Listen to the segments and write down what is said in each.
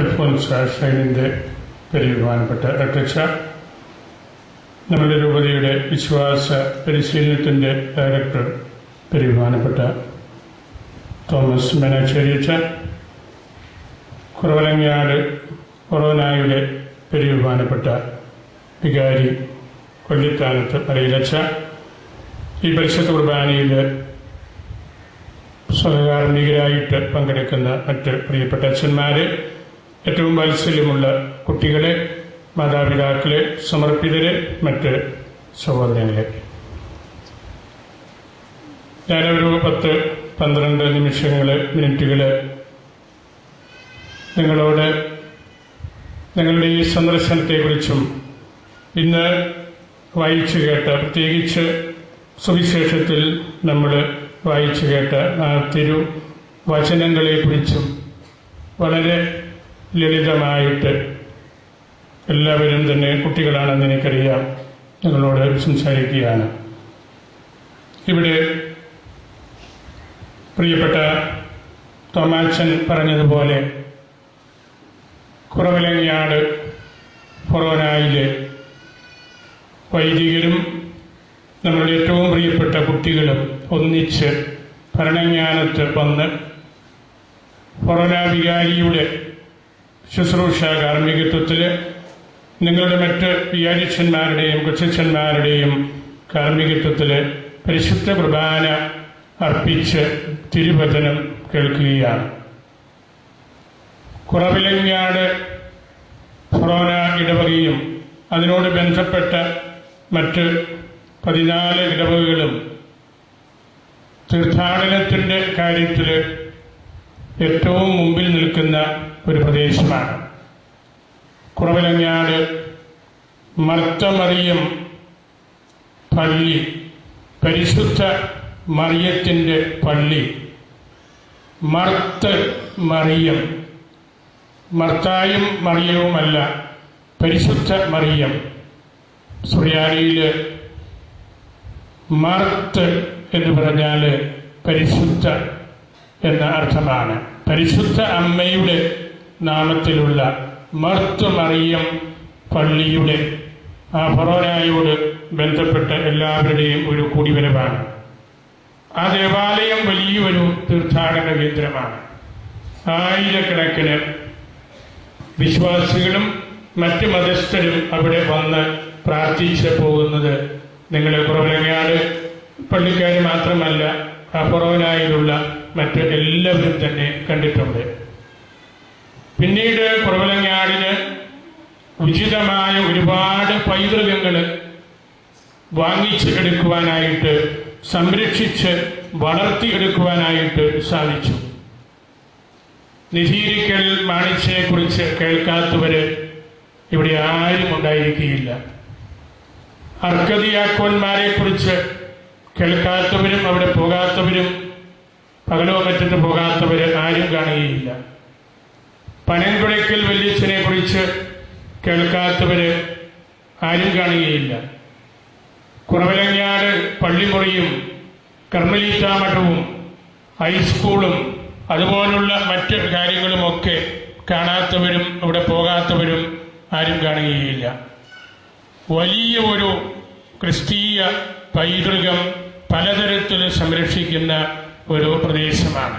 അൽഫോൻസ ഷൈനിൻ്റെ ബഹുമാനപ്പെട്ട അധ്യക്ഷ, നമ്മുടെ രൂപതയുടെ വിശ്വാസ പരിശീലനത്തിൻ്റെ ഡയറക്ടർ ബഹുമാനപ്പെട്ട തോമസ് മെനാച്ചേരിയച്ച, കുറവലങ്ങാട് കൊറോനായുടെ ബഹുമാനപ്പെട്ട വികാരി കൊല്ലിത്താനത്ത് മറിയിലച്ച, ഈ പരിശുദ്ധ കുർബാനയിൽ സഹകാർമ്മികരായിട്ട് പങ്കെടുക്കുന്ന മറ്റ് പ്രിയപ്പെട്ട അച്ഛന്മാരെ, ഏറ്റവും വാത്സല്യമുള്ള കുട്ടികളെ, മാതാപിതാക്കളെ, സമർപ്പിതരെ, മറ്റ് സഹോദരങ്ങളെ, ഞാനൊരു 10-12 മിനിറ്റുകൾ നിങ്ങളോട് നിങ്ങളുടെ ഈ സന്ദർശനത്തെക്കുറിച്ചും ഇന്ന് വായിച്ചു കേട്ട, പ്രത്യേകിച്ച് സുവിശേഷത്തിൽ നമ്മൾ വായിച്ചു കേട്ട ആ തിരുവചനങ്ങളെക്കുറിച്ചും വളരെ ലളിതമായിട്ട്, എല്ലാവരും തന്നെ കുട്ടികളാണെന്ന് എനിക്കറിയാം, നിങ്ങളോട് സംസാരിക്കുകയാണ്. ഇവിടെ പ്രിയപ്പെട്ട തോമാച്ചൻ പറഞ്ഞതുപോലെ കുറവലങ്ങാട് കൊറോനായിലെ വൈദികരും നമ്മളുടെ ഏറ്റവും പ്രിയപ്പെട്ട കുട്ടികളും ഒന്നിച്ച് ഭരണങ്ങാനത്ത് വന്ന് കൊറോന വികാരിയുടെ ശുശ്രൂഷ കാർമ്മികത്വത്തിൽ നിങ്ങളുടെ മറ്റ് വികാരിച്ചന്മാരുടെയും കൊച്ചച്ഛന്മാരുടെയും കാർമ്മികത്വത്തിൽ പരിശുദ്ധ കുർബാന അർപ്പിച്ച് തിരുവചനം കേൾക്കുകയാണ്. കുറവിലങ്ങാട് കൊറോന ഇടവകയും അതിനോട് ബന്ധപ്പെട്ട മറ്റ് 14 ഇടവകകളും തീർത്ഥാടനത്തിൻ്റെ കാര്യത്തിൽ ഏറ്റവും മുമ്പിൽ നിൽക്കുന്ന ഒരു പ്രദേശമാണ്. കുറവിലങ്ങാട് മർത്തമറിയം പള്ളി, പരിശുദ്ധ മറിയത്തിൻ്റെ പള്ളി, മർത്ത് മറിയം, മർത്തായും മറിയവുമല്ല, പരിശുദ്ധ മറിയം. സുറിയാനിയിൽ മർത്ത് എന്ന് പറഞ്ഞാൽ പരിശുദ്ധ എന്ന അർത്ഥമാണ്. പരിശുദ്ധ അമ്മയുടെ നാമത്തിലുള്ള മർത്ത് മറിയം പള്ളിയുടെ ആ കൊറോനായോട് ബന്ധപ്പെട്ട എല്ലാവരുടെയും ഒരു കൂടിവരവാണ്. ആ ദേവാലയം വലിയൊരു തീർത്ഥാടന കേന്ദ്രമാണ്. ആയിരക്കണക്കിന് വിശ്വാസികളും മറ്റ് മതസ്ഥരും അവിടെ വന്ന് പ്രാർത്ഥിച്ച് പോകുന്നത് നിങ്ങൾ കുറവലങ്ങാട് പള്ളിക്കാർ മാത്രമല്ല, ആ കൊറോനായിലുള്ള മറ്റ് എല്ലാവരും തന്നെ കണ്ടിട്ടുണ്ട്. പിന്നീട് കുറവലങ്ങാടിന് ഉചിതമായ ഒരുപാട് പൈതൃകങ്ങൾ വാങ്ങിച്ച് എടുക്കുവാനായിട്ട്, സംരക്ഷിച്ച് വളർത്തിയെടുക്കുവാനായിട്ട് സാധിച്ചു. നിധീരിക്കൽ മാണിച്ചയെക്കുറിച്ച് കേൾക്കാത്തവര് ഇവിടെ ആരും ഉണ്ടായിരിക്കുകയില്ല. അർക്കദിയാക്കോന്മാരെ കുറിച്ച് കേൾക്കാത്തവരും അവിടെ പോകാത്തവരും, പകലോ മറ്റത്ത് പോകാത്തവര് ആരും കാണുകയില്ല. പനങ്കുഴയ്ക്കൽ വല്യച്ഛനെ കുറിച്ച് കേൾക്കാത്തവര് ആരും കാണുകയില്ല. കുറവലങ്ങാട് പള്ളിമുറിയും കർമ്മലീത്ത മഠവും ഹൈസ്കൂളും അതുപോലുള്ള മറ്റ് കാര്യങ്ങളുമൊക്കെ കാണാത്തവരും അവിടെ പോകാത്തവരും ആരും കാണുകയില്ല. വലിയ ഒരു ക്രിസ്തീയ പൈതൃകം പലതരത്തിൽ സംരക്ഷിക്കുന്ന ഒരു പ്രദേശമാണ്.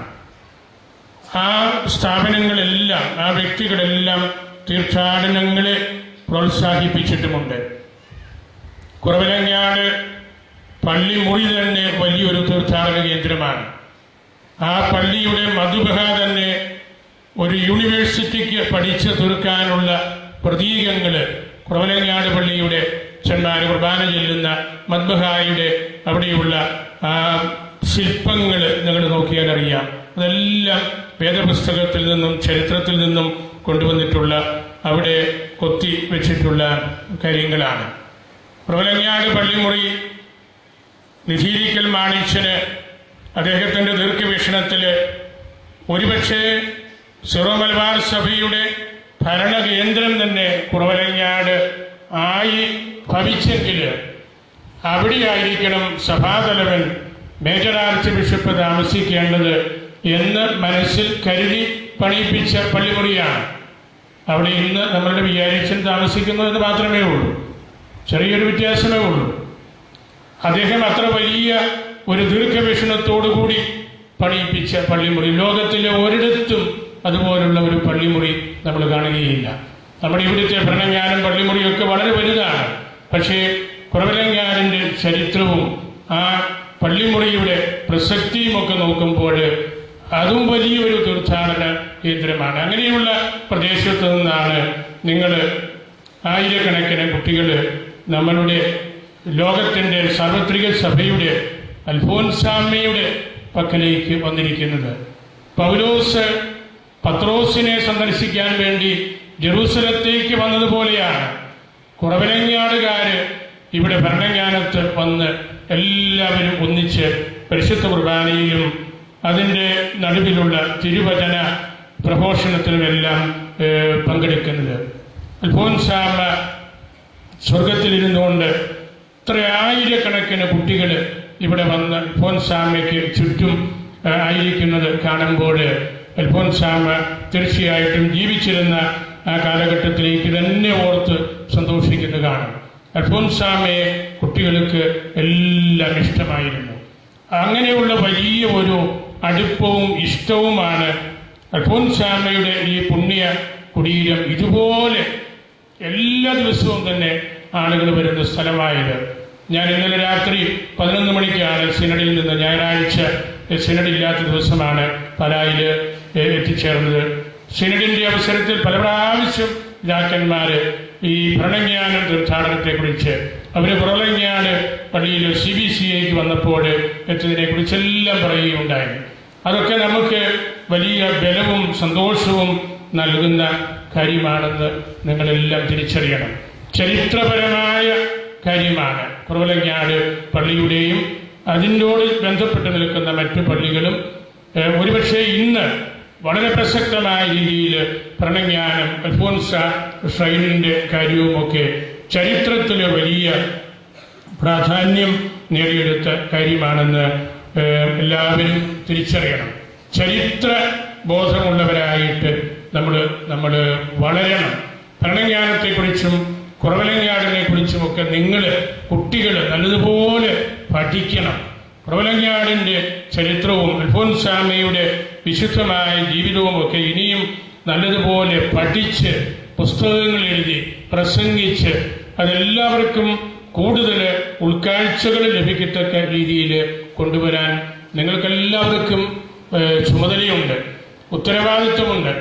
ആ സ്ഥാപനങ്ങളെല്ലാം, ആ വ്യക്തികളെല്ലാം തീർത്ഥാടനങ്ങളെ പ്രോത്സാഹിപ്പിച്ചിട്ടുമുണ്ട്. കുറവലങ്ങാട് പള്ളിമുറി തന്നെ വലിയൊരു തീർത്ഥാടന കേന്ദ്രമാണ്. ആ പള്ളിയുടെ മധുബഹ തന്നെ ഒരു യൂണിവേഴ്സിറ്റിക്ക് പഠിച്ചു തീർക്കാനുള്ള പ്രതീകങ്ങൾ കുറവലങ്ങാട് പള്ളിയുടെ അച്ഛന്മാർ കുർബാന ചെല്ലുന്ന മദ്ബഹായുടെ അവിടെയുള്ള ആ ശില്പങ്ങൾ നിങ്ങൾ നോക്കിയാൽ അറിയാം. അതെല്ലാം വേദപുസ്തകത്തിൽ നിന്നും ചരിത്രത്തിൽ നിന്നും കൊണ്ടുവന്നിട്ടുള്ള, അവിടെ കൊത്തി വെച്ചിട്ടുള്ള കാര്യങ്ങളാണ്. കുറവലങ്ങാട് പള്ളിമുറി നിധീരിക്കൽ മാണിച്ചന് അദ്ദേഹത്തിൻ്റെ ദീർഘവീക്ഷണത്തിൽ ഒരുപക്ഷെ സിറോ മലബാർ സഭയുടെ ഭരണകേന്ദ്രം തന്നെ കുറവലങ്ങാട് ആയി ഭവിച്ചെങ്കിൽ അവിടെയായിരിക്കണം സഭാതലവൻ മേജർ ആർച്ച് ബിഷപ്പ് താമസിക്കേണ്ടത് എന്ന് മനസ്സിൽ കരുതി പണിയിപ്പിച്ച പള്ളിമുറിയാണ്. അവിടെ ഇന്ന് നമ്മളുടെ വികാരിച്ചൻ താമസിക്കുന്നു എന്ന് മാത്രമേ ഉള്ളൂ. ചെറിയൊരു വ്യത്യാസമേ ഉള്ളൂ. അദ്ദേഹം അത്ര വലിയ ഒരു ദീർഘവീക്ഷണത്തോടുകൂടി പണിയിപ്പിച്ച പള്ളിമുറി ലോകത്തിലെ ഒരിടത്തും അതുപോലുള്ള ഒരു പള്ളിമുറി നമ്മൾ കാണുകയില്ല. നമ്മുടെ ഇവിടുത്തെ ഭരണങ്ങാനം പള്ളിമുറിയൊക്കെ വളരെ വലുതാണ്. പക്ഷേ കുറവലങ്ങാടിൻ്റെ ചരിത്രവും ആ പള്ളിമുറിയുടെ പ്രസക്തിയും ഒക്കെ നോക്കുമ്പോൾ അതും വലിയൊരു തീർത്ഥാടന കേന്ദ്രമാണ്. അങ്ങനെയുള്ള പ്രദേശത്ത് നിന്നാണ് നിങ്ങൾ ആയിരക്കണക്കിന് കുട്ടികൾ നമ്മളുടെ ലോകത്തിൻ്റെ സാർവത്രിക സഭയുടെ അൽഫോൻസാമ്മയുടെ പക്കലേക്ക് വന്നിരിക്കുന്നത്. പൗലോസ് പത്രോസിനെ സന്ദർശിക്കാൻ വേണ്ടി ജെറൂസലത്തേക്ക് വന്നതുപോലെയാണ് കുറവലങ്ങാടുകാർ ഇവിടെ ഭരണങ്ങാനത്ത് വന്ന് എല്ലാവരും ഒന്നിച്ച് പരിശുദ്ധ കുർബാനയിലും അതിൻ്റെ നടുവിലുള്ള തിരുവചന പ്രഘോഷണത്തിലുമെല്ലാം പങ്കെടുക്കുന്നത്. അൽഫോൻസാമ്മ സ്വർഗത്തിലിരുന്നുകൊണ്ട് ഇത്ര ആയിരക്കണക്കിന് കുട്ടികൾ ഇവിടെ വന്ന് അൽഫോൻസാമ്മയ്ക്ക് ചുറ്റും ആയിരിക്കുന്നത് കാണുമ്പോൾ അൽഫോൻസാമ്മ തീർച്ചയായിട്ടും ജീവിച്ചിരുന്ന ആ കാലഘട്ടത്തിലേക്ക് തന്നെ ഓർത്ത് സന്തോഷിക്കുന്നത് കാണും. അൽഫോൻസാമ്മയെ കുട്ടികൾക്ക് എല്ലാം ഇഷ്ടമായിരുന്നു. അങ്ങനെയുള്ള വലിയ ഒരു അടുപ്പവും ഇഷ്ടവുമാണ് അൽഫോൻസാമ്മയുടെ ഈ പുണ്യ കുടീരം ഇതുപോലെ എല്ലാ ദിവസവും തന്നെ ആളുകൾ വരുന്ന സ്ഥലമായത്. ഞാൻ ഇന്നലെ രാത്രി 11 മണിക്കാണ് സിനഡിൽ നിന്ന്, ഞായറാഴ്ച സിനഡില്ലാത്ത ദിവസമാണ് പാലായിൽ എത്തിച്ചേർന്നത്. സിനഡിന്റെ അവസരത്തിൽ പല പ്രാവശ്യം പിതാക്കന്മാർ ഈ ഭരണജ്ഞാനം തീർത്ഥാടനത്തെക്കുറിച്ച് അവർ കുറവലങ്ങാട് പള്ളിയിൽ CBCAക്ക് വന്നപ്പോൾ എത്തിയതിനെ കുറിച്ചെല്ലാം പറയുകയുണ്ടായി. അതൊക്കെ നമുക്ക് വലിയ ബലവും സന്തോഷവും നൽകുന്ന കാര്യമാണെന്ന് നിങ്ങളെല്ലാം തിരിച്ചറിയണം. ചരിത്രപരമായ കാര്യമാണ് കുറവലങ്ങാട് പള്ളിയുടെയും അതിനോട് ബന്ധപ്പെട്ട് നിൽക്കുന്ന മറ്റു പള്ളികളും. ഒരുപക്ഷെ ഇന്ന് വളരെ പ്രസക്തമായ രീതിയിൽ ഭരണജ്ഞാനം അൽഫോൻസ ഷ്രൈനിൻ്റെ കാര്യവുമൊക്കെ ചരിത്രത്തിൽ വലിയ പ്രാധാന്യം നേടിയെടുത്ത കാര്യമാണെന്ന് എല്ലാവരും തിരിച്ചറിയണം. ചരിത്ര ബോധമുള്ളവരായിട്ട് നമ്മൾ വളരണം. ഭരണജ്ഞാനത്തെക്കുറിച്ചും കുറവലങ്ങാടിനെ കുറിച്ചുമൊക്കെ നിങ്ങൾ കുട്ടികൾ നല്ലതുപോലെ പഠിക്കണം. കുറവലങ്ങാടിൻ്റെ ചരിത്രവും അൽഫോൻസാമ്മയുടെ വിശുദ്ധമായ ജീവിതവും ഒക്കെ ഇനിയും നല്ലതുപോലെ പഠിച്ച് പുസ്തകങ്ങൾ എഴുതി പ്രസംഗിച്ച് അതെല്ലാവർക്കും കൂടുതൽ ഉൾക്കാഴ്ചകൾ ലഭിക്കത്തക്ക രീതിയിൽ കൊണ്ടുവരാൻ നിങ്ങൾക്കെല്ലാവർക്കും ചുമതലയുണ്ട്, ഉത്തരവാദിത്വമുണ്ട്.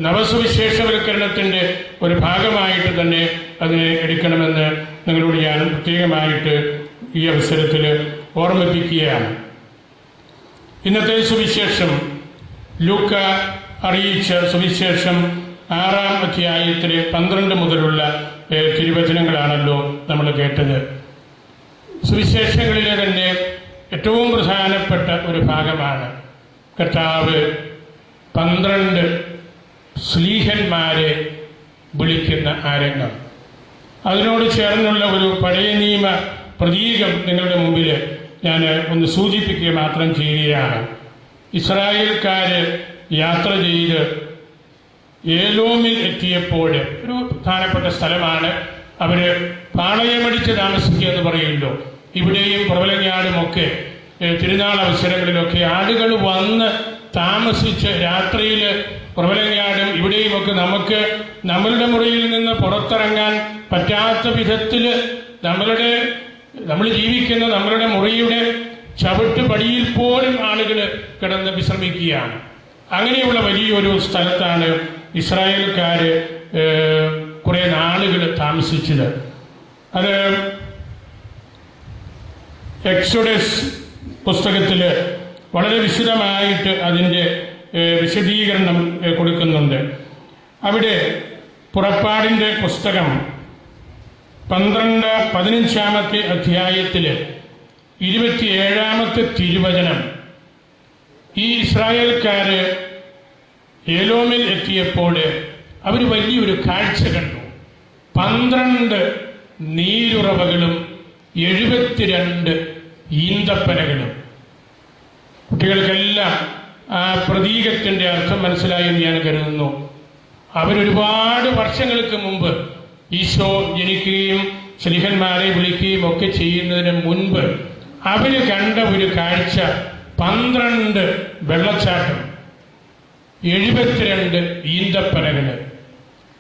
നവസുവിശേഷവൽക്കരണത്തിൻ്റെ ഒരു ഭാഗമായിട്ട് തന്നെ അതിനെ എടുക്കണമെന്ന് നിങ്ങളോട് ഞാൻ പ്രത്യേകമായിട്ട് ഈ അവസരത്തിൽ ഓർമ്മിപ്പിക്കുകയാണ്. ഇന്നത്തെ സുവിശേഷം ലൂക്ക അറിയിച്ച സുവിശേഷം 6-ാം അധ്യായത്തിലെ 12 മുതലുള്ള തിരുവചനങ്ങളാണല്ലോ നമ്മൾ കേട്ടത്. സുവിശേഷങ്ങളിലെ തന്നെ ഏറ്റവും പ്രധാനപ്പെട്ട ഒരു ഭാഗമാണ് കർത്താവ് 12 സ്ലീഹന്മാരെ വിളിക്കുന്ന ആരംഗം. അതിനോട് ചേർന്നുള്ള ഒരു പഴയ നിയമ പ്രതീകം നിങ്ങളുടെ മുമ്പിൽ ഞാൻ ഒന്ന് സൂചിപ്പിക്കുക മാത്രം ചെയ്യുകയാണ്. ഇസ്രായേൽക്കാർ യാത്ര ചെയ്ത് ഏലോമിൽ എത്തിയപ്പോൾ, ഒരു പ്രധാനപ്പെട്ട സ്ഥലമാണ്, അവർ പാളയമടിച്ച് താമസിക്കുക എന്ന് പറയുമല്ലോ. ഇവിടെയും കുറവലങ്ങാടുമൊക്കെ തിരുനാൾ അവസരങ്ങളിലൊക്കെ ആളുകൾ വന്ന് താമസിച്ച് രാത്രിയിൽ കുറവലങ്ങാടും ഇവിടെയുമൊക്കെ നമുക്ക് നമ്മളുടെ മുറിയിൽ നിന്ന് പുറത്തിറങ്ങാൻ പറ്റാത്ത വിധത്തിൽ നമ്മൾ ജീവിക്കുന്ന നമ്മളുടെ മുറിയുടെ ചവിട്ടുപടിയിൽ പോലും ആളുകൾ കിടന്ന് വിശ്രമിക്കുകയാണ്. അങ്ങനെയുള്ള വലിയൊരു സ്ഥലത്താണ് ഇസ്രായേൽക്കാർ കുറേ നാളുകൾ താമസിച്ചത്. അത് എക്സോഡസ് പുസ്തകത്തിൽ വളരെ വിശദമായിട്ട് അതിൻ്റെ വിശദീകരണം കൊടുക്കുന്നുണ്ട്. അവിടെ പുറപ്പാടിൻ്റെ പുസ്തകം 15-ാമത്തെ അധ്യായത്തിൽ 27-ാമത്തെ തിരുവചനം, ഈ ഇസ്രായേൽക്കാർ ഏലോമിൽ എത്തിയപ്പോൾ അവർ വലിയൊരു കാഴ്ച കണ്ടു. 12 നീരുറവകളും 72 ഈന്തപ്പനകളും. കുട്ടികൾക്കെല്ലാം ആ പ്രതീകത്തിൻ്റെ അർത്ഥം മനസ്സിലായി എന്ന് ഞാൻ കരുതുന്നു. അവരൊരുപാട് വർഷങ്ങൾക്ക് മുമ്പ് ഈശോ ജനിക്കുകയും ശ്ലീഹന്മാരെ വിളിക്കുകയും ഒക്കെ ചെയ്യുന്നതിന് മുൻപ് അവര് കണ്ട ഒരു കാഴ്ച 12 വെള്ളച്ചാട്ടം, 72 ഈന്തപ്പനകള്.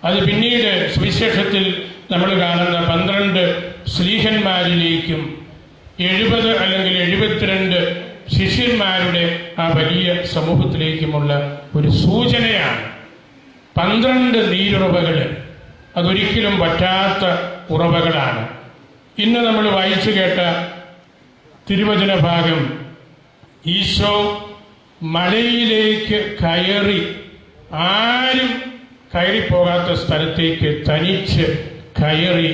അത് പിന്നീട് സുവിശേഷത്തിൽ നമ്മൾ കാണുന്ന 12 ശ്ലീഹന്മാരിലേക്കും 70 അല്ലെങ്കിൽ 72 ശിഷ്യന്മാരുടെ ആ വലിയ സമൂഹത്തിലേക്കുമുള്ള ഒരു സൂചനയാണ്. 12 നീരുറവകള് അതൊരിക്കലും പറ്റാത്ത ഉറവകളാണ്. ഇന്ന് നമ്മൾ വായിച്ചു കേട്ട തിരുവചന ഭാഗം ഈശോ മലയിലേക്ക് കയറി, ആരും കയറിപ്പോകാത്ത സ്ഥലത്തേക്ക് തനിച്ച് കയറി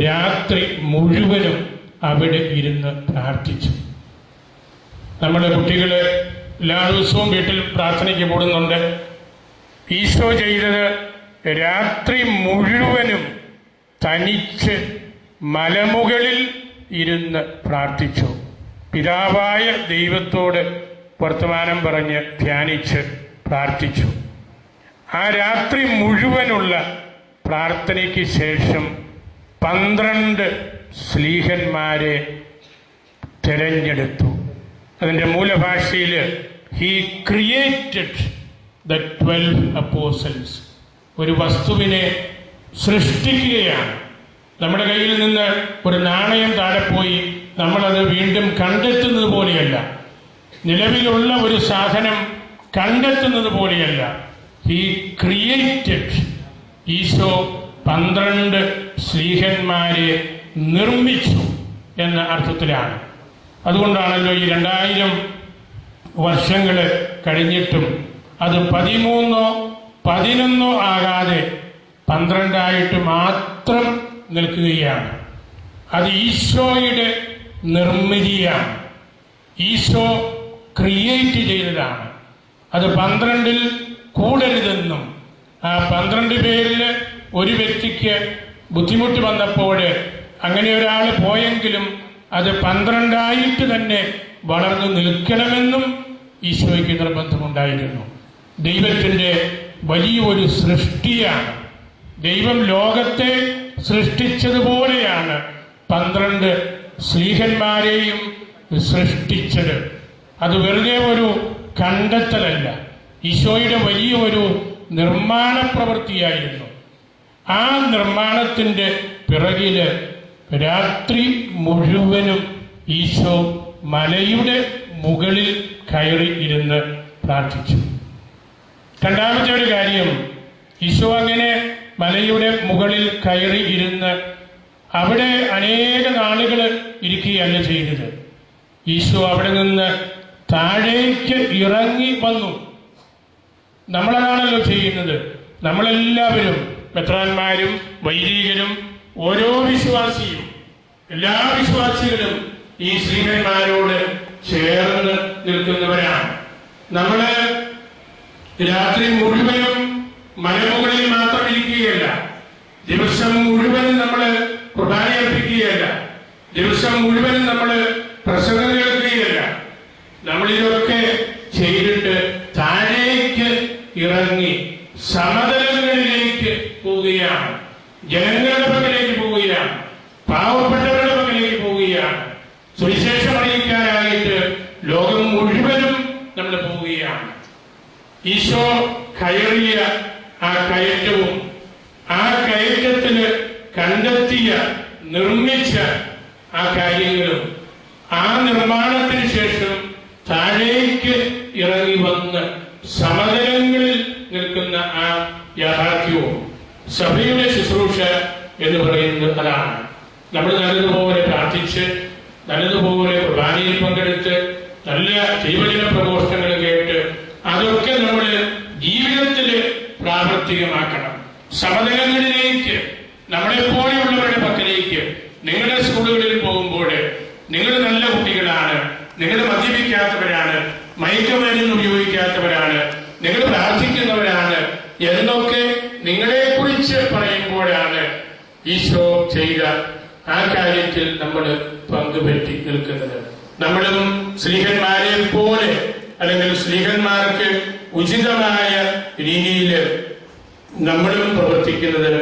രാത്രി മുഴുവനും അവിടെ ഇരുന്ന് പ്രാർത്ഥിച്ചു. നമ്മുടെ കുട്ടികള് എല്ലാ ദിവസവും വീട്ടിൽ പ്രാർത്ഥനയ്ക്ക് കൂടുന്നുണ്ട്. ഈശോ ചെയ്തത് രാത്രി മുഴുവനും തനിച്ച് മലമുകളിൽ ഇരുന്ന് പ്രാർത്ഥിച്ചു. പിതാവായ ദൈവത്തോട് വർത്തമാനം പറഞ്ഞ് ധ്യാനിച്ച് പ്രാർത്ഥിച്ചു. ആ രാത്രി മുഴുവനുള്ള പ്രാർത്ഥനയ്ക്ക് ശേഷം 12 ശ്ലീഹന്മാരെ തിരഞ്ഞെടുത്തു. അതിൻ്റെ മൂലഭാഷയിൽ ഹി ക്രിയേറ്റഡ് ദ 12 അപ്പോസ്റ്റൽസ്. ഒരു വസ്തുവിനെ സൃഷ്ടിക്കുകയാണ്. നമ്മുടെ കയ്യിൽ നിന്ന് ഒരു നാണയം താഴെ പോയി നമ്മളത് വീണ്ടും കണ്ടെത്തുന്നത് പോലെയല്ല, നിലവിലുള്ള ഒരു സാധനം കണ്ടെത്തുന്നത് പോലെയല്ല. He created. ഈശോ 12 ശ്ലീഹന്മാരെ നിർമ്മിച്ചു എന്ന അർത്ഥത്തിലാണ്. അതുകൊണ്ടാണല്ലോ ഈ 2000 വർഷങ്ങൾ കഴിഞ്ഞിട്ടും അത് 13 11 ആകാതെ 12 മാത്രം നിൽക്കുകയാണ്. അത് ഈശോയുടെ നിർമ്മിതിയാണ്. ഈശോ ക്രിയേറ്റ് ചെയ്തതാണ്. അത് 12 കൂടരുതെന്നും ആ 12 പേരിൽ ഒരു വ്യക്തിക്ക് ബുദ്ധിമുട്ട് വന്നപ്പോൾ അങ്ങനെ ഒരാൾ പോയെങ്കിലും അത് 12 തന്നെ വളർന്നു നിൽക്കണമെന്നും ഈശോയ്ക്ക് നിർബന്ധമുണ്ടായിരുന്നു. ദൈവത്തിൻ്റെ വലിയൊരു സൃഷ്ടിയാണ്. ദൈവം ലോകത്തെ സൃഷ്ടിച്ചതുപോലെയാണ് 12 ശ്ലീഹന്മാരെയും സൃഷ്ടിച്ചത്. അത് വെറുതെ ഒരു കണ്ടെത്തലല്ല, ഈശോയുടെ വലിയൊരു നിർമ്മാണ പ്രവൃത്തിയായിരുന്നു. ആ നിർമ്മാണത്തിൻ്റെ പിറകില് രാത്രി മുഴുവനും ഈശോ മലയുടെ മുകളിൽ കയറി ഇരുന്ന് പ്രാർത്ഥിച്ചു. രണ്ടാമത്തെ ഒരു കാര്യം, ഈശോ അങ്ങനെ മലയുടെ മുകളിൽ കയറി ഇരുന്ന് അവിടെ അനേക നാളുകൾ ഇരിക്കുകയല്ല ചെയ്തത്. ഈശോ അവിടെ നിന്ന് താഴേക്ക് ഇറങ്ങി വന്നു. നമ്മളതാണല്ലോ ചെയ്യുന്നത്. നമ്മളെല്ലാവരും, മെത്രാന്മാരും വൈദികരും ഓരോ വിശ്വാസിയും, എല്ലാ വിശ്വാസികളും ഈ ശ്രീഹന്മാരോട് ചേർന്ന് നിൽക്കുന്നവരാണ്. നമ്മള് രാത്രി മുഴുവനും മലമുകളിൽ മാത്രം ഇരിക്കുകയല്ല, ദിവസം മുഴുവനും നമ്മള് കുർബാന അർപ്പിക്കുകയല്ല, ദിവസം മുഴുവനും നമ്മള് പ്രസംഗം കേൾക്കുകയല്ല. നമ്മളിതൊക്കെ ചെയ്തിട്ട് താഴേക്ക് ഇറങ്ങി സമതലങ്ങളിലേക്ക് പോവുകയാണ്, ജനങ്ങളുടെ പക്കലേക്ക് പോവുകയാണ്, പാവപ്പെട്ടവരുടെ പക്കലേക്ക് പോവുകയാണ്, സുവിശേഷം അറിയിക്കാനായിട്ട് ലോകം മുഴുവനും നമ്മൾ പോവുകയാണ്. ഈശോ കയറിയ ആ കയറ്റവും ആ കയറ്റത്തിന് കണ്ടെത്തിയ നിർമ്മിച്ച ആ കാര്യങ്ങളും ആ നിർമ്മാണത്തിന് ശേഷം താഴേക്ക് ഇറങ്ങി വന്ന് സമതലങ്ങളിൽ നിൽക്കുന്ന ആ യാഥാർത്ഥ്യവും സഭയുടെ ശുശ്രൂഷ എന്ന് പറയുന്നത് അതാണ്. നമ്മൾ നല്ലതുപോലെ പ്രാർത്ഥിച്ച്, നല്ലതുപോലെ കുർബാനയിൽ പങ്കെടുത്ത്, നല്ല ദൈവജന പ്രഘോഷണങ്ങൾ കേട്ട് അതൊക്കെ നമ്മൾ ജീവിതത്തിൽ പ്രാവർത്തികമാക്കണം. സമതലങ്ങളിലേക്ക്, നമ്മളെപ്പോലെയുള്ളവരുടെ പക്കലേക്ക്, നിങ്ങളുടെ സ്കൂളുകളിൽ പോകുമ്പോൾ നിങ്ങൾ നല്ല കുട്ടികളാണ്, നിങ്ങൾ മദ്യപിക്കാത്തവരാണ്, മയക്കുമരുന്ന് ഉപയോഗിക്കാത്തവരാണ്, നിങ്ങൾ പ്രാർത്ഥിക്കുന്നവരാണ് എന്നൊക്കെ നിങ്ങളെ കുറിച്ച് പറയുമ്പോഴാണ് ഈശോ ചെയ്ത ആ കാര്യത്തിൽ നമ്മൾ പങ്കുപറ്റി നിൽക്കുന്നത്. നമ്മളും ശ്ലീഹന്മാരെ പോലെ അല്ലെങ്കിൽ ശ്ലീഹന്മാർക്ക് ഉചിതമായ രീതിയിൽ നമ്മളും പ്രവർത്തിക്കുന്നത്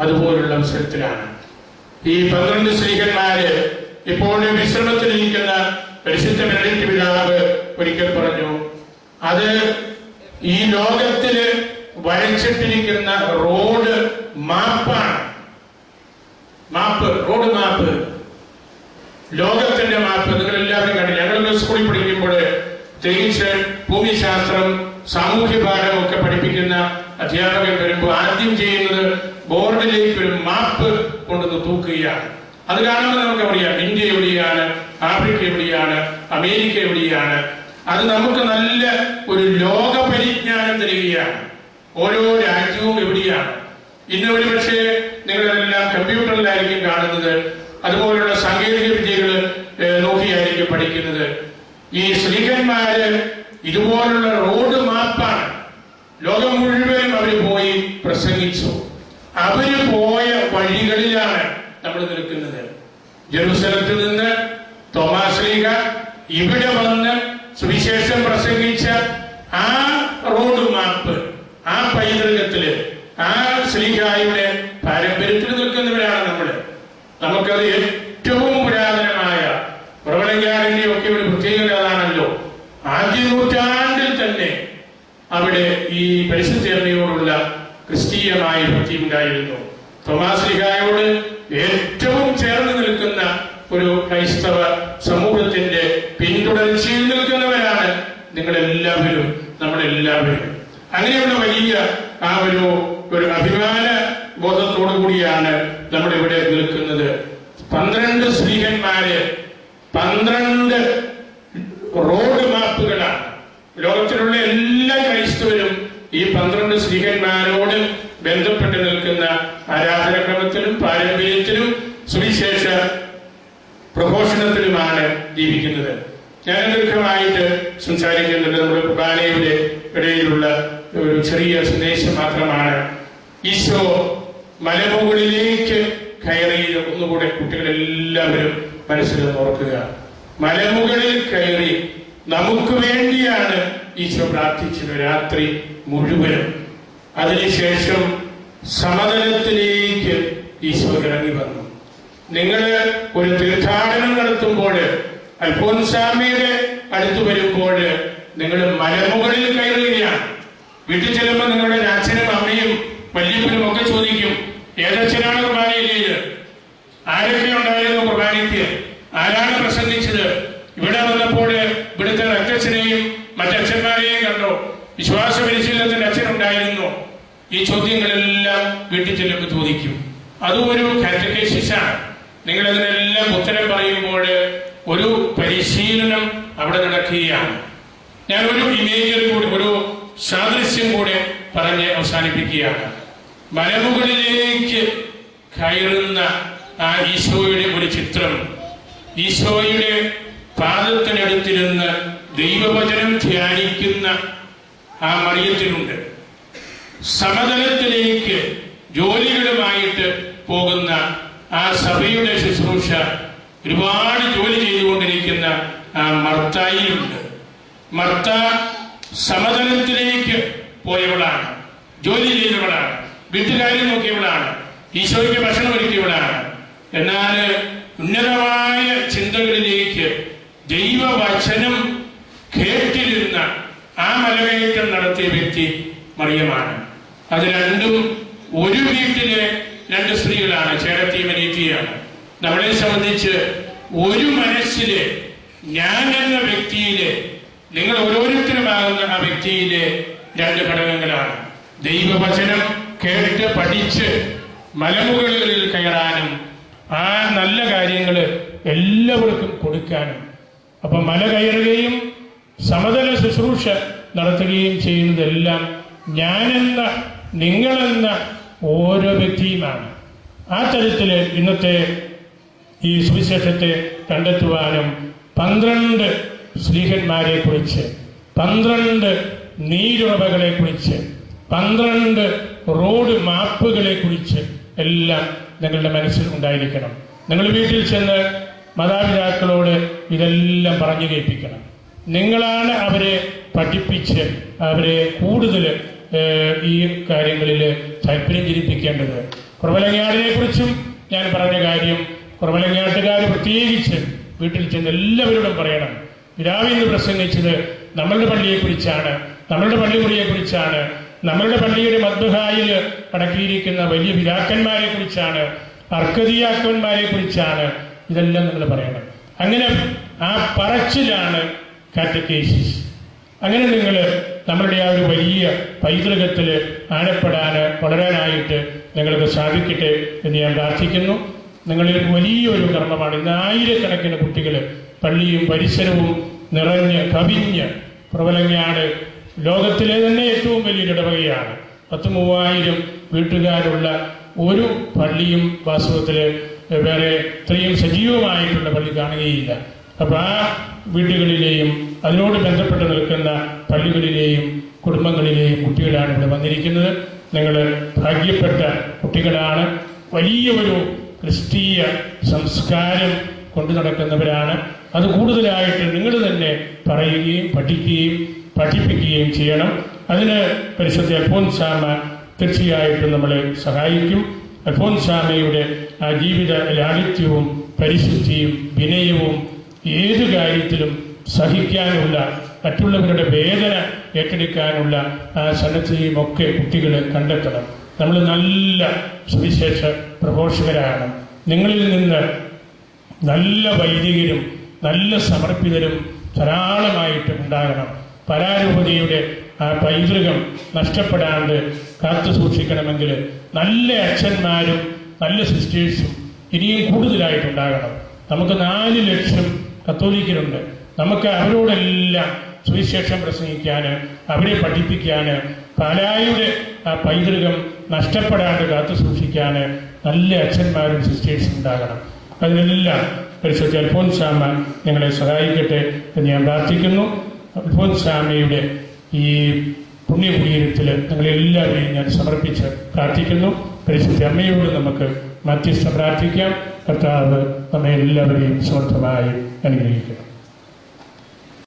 അതുപോലുള്ള അവസരത്തിലാണ്. ഈ 12 സ്ത്രീഹന്മാര് ഇപ്പോഴും വിശ്രമത്തിലിരിക്കുന്ന പരിശുദ്ധ ബെനഡിക്ട് പിതാവ് ഒരിക്കൽ പറഞ്ഞു, അത് ഈ ലോകത്തില് വരച്ചിട്ടിരിക്കുന്ന റോഡ് മാപ്പാണ്. റോഡ് മാപ്പ്, ലോകത്തിന്റെ മാപ്പ്. നിങ്ങൾ എല്ലാവരും കണ്ടു. ഞങ്ങളൊക്കെ സ്കൂളിൽ പഠിക്കുമ്പോൾ പ്രത്യേകിച്ച് ഭൂമിശാസ്ത്രം, സാമൂഹ്യ പാഠം ഒക്കെ പഠിപ്പിക്കുന്ന അധ്യാപകൻ വരുമ്പോൾ ആദ്യം ചെയ്യുന്നത് ബോർഡിലേക്ക് ഒരു മാപ്പ് കൊണ്ടുവന്ന് തൂക്കുകയാണ്. അത് കാണുമ്പോൾ നമുക്കറിയാം ഇന്ത്യ എവിടെയാണ്, ആഫ്രിക്ക എവിടെയാണ്, അമേരിക്ക എവിടെയാണ്. അത് നമുക്ക് നല്ല ഒരു ലോക പരിജ്ഞാനം തരികയാണ്. ഓരോ രാജ്യവും എവിടെയാണ്. ഇന്ന് ഒരു പക്ഷേ നിങ്ങളെല്ലാം കമ്പ്യൂട്ടറിലായിരിക്കും കാണുന്നത്, അതുപോലുള്ള സാങ്കേതിക വിദ്യകൾ നോക്കിയായിരിക്കും പഠിക്കുന്നത്. ഈ സ്ത്രീഹന്മാര് ഇതുപോലുള്ള റോഡ് മാപ്പാണ്. ലോകം മുഴുവനും അവര് പോയി പ്രസംഗിച്ചു. അവര് പോയ വഴികളിലാണ് നമ്മൾ നിൽക്കുന്നത്. ജെറുസലത്തിൽ നിന്ന് തോമാസ് ശ്ലീഹ ഇവിടെ വന്ന് സുവിശേഷം പ്രസംഗിച്ച ആ റോഡ് മാപ്പ്, ആ പൈതൃകത്തില്, ആ ശ്ലീഹായുടെ പാരമ്പര്യത്തിൽ നിൽക്കുന്നവരാണ് നമ്മള്. നമുക്കത് ഏറ്റവും പുരാതനമായ പ്രബലജ്ഞാനന്റെ ഒക്കെ ഒരു പ്രത്യേകത അതാണല്ലോ. ആദ്യ നൂറ്റാണ്ടിൽ തന്നെ അവിടെ ഈ പരിശുദ്ധ അമ്മയോടുള്ള ക്രിസ്തീയമായ ഭക്തി ഉണ്ടായിരുന്നു. തോമാസ് ശ്ലീഹായോട് ഏറ്റവും ചേർന്ന് നിൽക്കുന്ന ഒരു ക്രൈസ്തവ സമൂഹത്തിന്റെ പിന്തുടർച്ചയിൽ നിൽക്കുന്നവരാണ് നിങ്ങളെല്ലാവരും, നമ്മളെല്ലാവരും. അങ്ങനെയുള്ള വലിയ ആ ഒരു അഭിമാന ബോധത്തോടു കൂടിയാണ് നമ്മളിവിടെ നിൽക്കുന്നത്. 12 സ്ത്രീഹന്മാര് 12 റോഡ് മാപ്പുകളാണ്. ലോകത്തിലുള്ള എല്ലാ ക്രൈസ്തവരും ഈ 12 സ്ത്രീഹന്മാരോട് ബന്ധപ്പെട്ട് നിൽക്കുന്ന ആരാധനക്രമത്തിലും പാരമ്പര്യത്തിലും സുവിശേഷ പ്രഘോഷണത്തിലുമാണ് ജീവിക്കുന്നത്. ഞാൻ ദീർഘമായിട്ട് സംസാരിക്കുന്നത് നമ്മുടെ കുർബാനയുടെ ഇടയിലുള്ള ഒരു ചെറിയ സന്ദേശം മാത്രമാണ്. ഈശോ മലമുകളിലേക്ക് കയറിയത് ഒന്നുകൂടെ കുട്ടികളെല്ലാവരും മനസ്സിൽ ഓർക്കുക. മലമുകളിൽ കയറി നമുക്ക് വേണ്ടിയാണ് ഈശോ പ്രാർത്ഥിച്ചത് രാത്രി മുഴുവനും. അതിനുശേഷം സമതലത്തിലേക്ക് ഈശോ ഇറങ്ങി വന്നു. നിങ്ങൾ ഒരു തീർത്ഥാടനം നടത്തുമ്പോൾ, അൽഫോൻസാമ്മയുടെ അടുത്ത് വരുമ്പോൾ നിങ്ങൾ മലമുകളിൽ കയറുകയാണ്. വീട്ടിൽ ചെല്ലുമ്പോൾ നിങ്ങളുടെ അച്ഛനും അമ്മയും വല്യപ്പനും ഒക്കെ ചോദിക്കും, ഏതച്ഛനാണ് കുർബാനയിലേത്, ആരൊക്കെ ഉണ്ടായിരുന്നു കുർബാനയ്ക്ക്, ആരാണ് പ്രസംഗിച്ചത്, ഇവിടെ വന്നപ്പോൾ ഇവിടുത്തെ അച്ഛനെയും മറ്റച്ഛന്മാരെയും കണ്ടോ, വിശ്വാസ പരിശീലനത്തിന്റെ അച്ഛനുണ്ടായിരുന്നു. ഈ ചോദ്യങ്ങളെല്ലാം വീട്ടിൽ ചെല്ലുമ്പോൾ ചോദിക്കും. അതും ഒരു കാറ്റഗൈസിസാണ്. നിങ്ങൾ അതിനെല്ലാം ഉത്തരം പറയുമ്പോൾ ഒരു പരിശീലനം അവിടെ നടക്കുകയാണ്. ഞാൻ ഒരു ഇമേജിൽ കൂടി, ഒരു സാദൃശ്യം കൂടെ പറഞ്ഞ് അവസാനിപ്പിക്കുകയാണ്. മലമുകളിലേക്ക് കയറുന്ന ആ ഈശോയുടെ ഒരു ചിത്രം, ഈശോയുടെ പാദത്തിനടുത്തിരുന്ന് ദൈവവചനം ധ്യാനിക്കുന്ന ആ മറിയത്തിലുണ്ട്. സമതലത്തിലേക്ക് ജോലികളുമായിട്ട് പോകുന്ന ആ സഭയുടെ ശുശ്രൂഷ ഒരുപാട് ജോലി ചെയ്തുകൊണ്ടിരിക്കുന്ന ആ മർത്തായിലുണ്ട്. മർത്ത സമതലത്തിലേക്ക് പോയവളാണ്, ജോലി ചെയ്തവളാണ്, വീട്ടുകാര്യം നോക്കിയവളാണ്, ഈശോയ്ക്ക് ഭക്ഷണം ഒരുക്കിയവളാണ്. എന്നാൽ ഉന്നതമായ ചിന്തകളിലേക്ക് ദൈവവചനം കേട്ടിരുന്ന ആ മലകയറ്റം നടത്തിയ വ്യക്തി മറിയമാണ്. അത് രണ്ടും ഒരു വീട്ടിലെ 2 സ്ത്രീകളാണ്, ചേട്ടത്തിയും അനിയത്തിയാണ്. നമ്മളെ സംബന്ധിച്ച് ഒരു മനസ്സിലെ ഞാൻ എന്ന വ്യക്തിയിലെ, നിങ്ങൾ ഓരോരുത്തരുമാകുന്ന ആ വ്യക്തിയിലെ 2 ഘടകങ്ങളാണ്. ദൈവവചനം കേട്ട് പഠിച്ച് മലമുകളിൽ കയറാനും ആ നല്ല കാര്യങ്ങൾ എല്ലാവർക്കും കൊടുക്കാനും. അപ്പൊ മല കയറുകയും സമതല ശുശ്രൂഷ നടത്തുകയും ചെയ്യുന്നതെല്ലാം ഞാനെന്ന, നിങ്ങളെന്ന ഓരോ വ്യക്തിയുമാണ്. ആ തരത്തില് ഇന്നത്തെ ഈ സുവിശേഷത്തെ കണ്ടെത്തുവാനും 12 സ്ത്രീഹന്മാരെ കുറിച്ച്, 12 നീരുറവകളെ കുറിച്ച്, 12 റോഡ് മാപ്പുകളെ കുറിച്ച് എല്ലാം നിങ്ങളുടെ മനസ്സിൽ ഉണ്ടായിരിക്കണം. നിങ്ങൾ വീട്ടിൽ ചെന്ന് മാതാപിതാക്കളോട് ഇതെല്ലാം പറഞ്ഞു കേൾപ്പിക്കണം. നിങ്ങളാണ് അവരെ പഠിപ്പിച്ച് അവരെ കൂടുതൽ ഈ കാര്യങ്ങളിൽ താല്പര്യം ജനിപ്പിക്കേണ്ടത്. കുറവലങ്ങാടിനെ കുറിച്ചും ഞാൻ പറഞ്ഞ കാര്യം കുറവലങ്ങാട്ടുകാർ പ്രത്യേകിച്ച് വീട്ടിൽ ചെന്ന് എല്ലാവരോടും പറയണം. പിതാവ് ഇന്ന് പ്രസംഗിച്ചത് നമ്മളുടെ പള്ളിയെക്കുറിച്ചാണ്, നമ്മളുടെ പള്ളിമുറിയെക്കുറിച്ചാണ്, നമ്മളുടെ പള്ളിയുടെ മദ്ബഹായിൽ അടക്കിയിരിക്കുന്ന വലിയ പിതാക്കന്മാരെ കുറിച്ചാണ്, അർക്കദിയാക്കന്മാരെ കുറിച്ചാണ്. ഇതെല്ലാം നിങ്ങൾ പറയണം. അങ്ങനെ ആ പറച്ചിലാണ് കാറ്റക്കേസിസ്. അങ്ങനെ നിങ്ങൾ നമ്മളുടെ ആ ഒരു വലിയ പൈതൃകത്തിൽ ആഴപ്പെടാൻ വളരാനായിട്ട് നിങ്ങൾക്ക് സാധിക്കട്ടെ എന്ന് ഞാൻ പ്രാർത്ഥിക്കുന്നു. നിങ്ങളിൽ വലിയൊരു കർമ്മമാണ്. ഇന്ന് ആയിരക്കണക്കിന് കുട്ടികൾ പള്ളിയും പരിസരവും നിറഞ്ഞ് കവിഞ്ഞ് കുറവലങ്ങാട് ലോകത്തിലെ തന്നെ ഏറ്റവും വലിയൊരു ഇടവകയാണ്. 10,000 വീട്ടുകാരുള്ള ഒരു പള്ളിയും വാസ്തവത്തിൽ വേറെ ഇത്രയും സജീവമായിട്ടുള്ള പള്ളി കാണുകയില്ല. അപ്പോൾ ആ വീടുകളിലെയും അതിനോട് ബന്ധപ്പെട്ട് നിൽക്കുന്ന പള്ളികളിലെയും കുടുംബങ്ങളിലെയും കുട്ടികളാണ് ഇവിടെ വന്നിരിക്കുന്നത്. നിങ്ങൾ ഭാഗ്യപ്പെട്ട കുട്ടികളാണ്. വലിയ ഒരു ക്രിസ്തീയ സംസ്കാരം കൊണ്ടു നടക്കുന്നവരാണ്. അത് കൂടുതലായിട്ട് നിങ്ങൾ തന്നെ പറയുകയും പഠിക്കുകയും പഠിപ്പിക്കുകയും ചെയ്യണം. അതിന് പരിശുദ്ധ അൽഫോൻസാമ്മ തീർച്ചയായിട്ടും നമ്മളെ സഹായിക്കും. അൽഫോൻസാമ്മയുടെ ആ ജീവിത ലാളിത്യവും പരിശുദ്ധിയും വിനയവും ഏതു കാര്യത്തിലും സഹിക്കാനുള്ള, മറ്റുള്ളവരുടെ വേദന ഏറ്റെടുക്കാനുള്ള ആ സന്നദ്ധയും ഒക്കെ കുട്ടികൾ കണ്ടെത്തണം. നമ്മൾ നല്ല സുവിശേഷ പ്രഘോഷകരാണ്. നിങ്ങളിൽ നിന്ന് നല്ല വൈദികരും നല്ല സമർപ്പിതരും ധാരാളമായിട്ട് ഉണ്ടാകണം. പരാരൂപതയുടെ ആ പൈതൃകം നഷ്ടപ്പെടാണ്ട് കാത്തു സൂക്ഷിക്കണമെങ്കിൽ നല്ല അച്ഛന്മാരും നല്ല സിസ്റ്റേഴ്സും ഇനിയും കൂടുതലായിട്ടുണ്ടാകണം. നമുക്ക് 4 ലക്ഷം കത്തോലിക്കരുണ്ട്. നമുക്ക് അവരോടെല്ലാം സുവിശേഷം പ്രസംഗിക്കാൻ, അവരെ പഠിപ്പിക്കാൻ, പാലായുടെ ആ പൈതൃകം നഷ്ടപ്പെടാണ്ട് കാത്തു സൂക്ഷിക്കാൻ നല്ല അച്ഛന്മാരും സിസ്റ്റേഴ്സും ഉണ്ടാകണം. അതിനെല്ലാം പരിശുദ്ധ അൽഫോൻസാമ്മ നിങ്ങളെ സഹായിക്കട്ടെ എന്ന് ഞാൻ പ്രാർത്ഥിക്കുന്നു. അൽഫോൻസാമ്മയുടെ ഈ പുണ്യകുടീരത്തിൽ നിങ്ങളെല്ലാവരെയും ഞാൻ സമർപ്പിച്ച് പ്രാർത്ഥിക്കുന്നു. പരിശുദ്ധ അമ്മയോട് നമുക്ക് മധ്യസ്ഥ പ്രാർത്ഥിക്കാം. കർത്താവ് നമ്മെ എല്ലാവരെയും സമർത്ഥമായി അനുഗ്രഹിക്കുന്നു.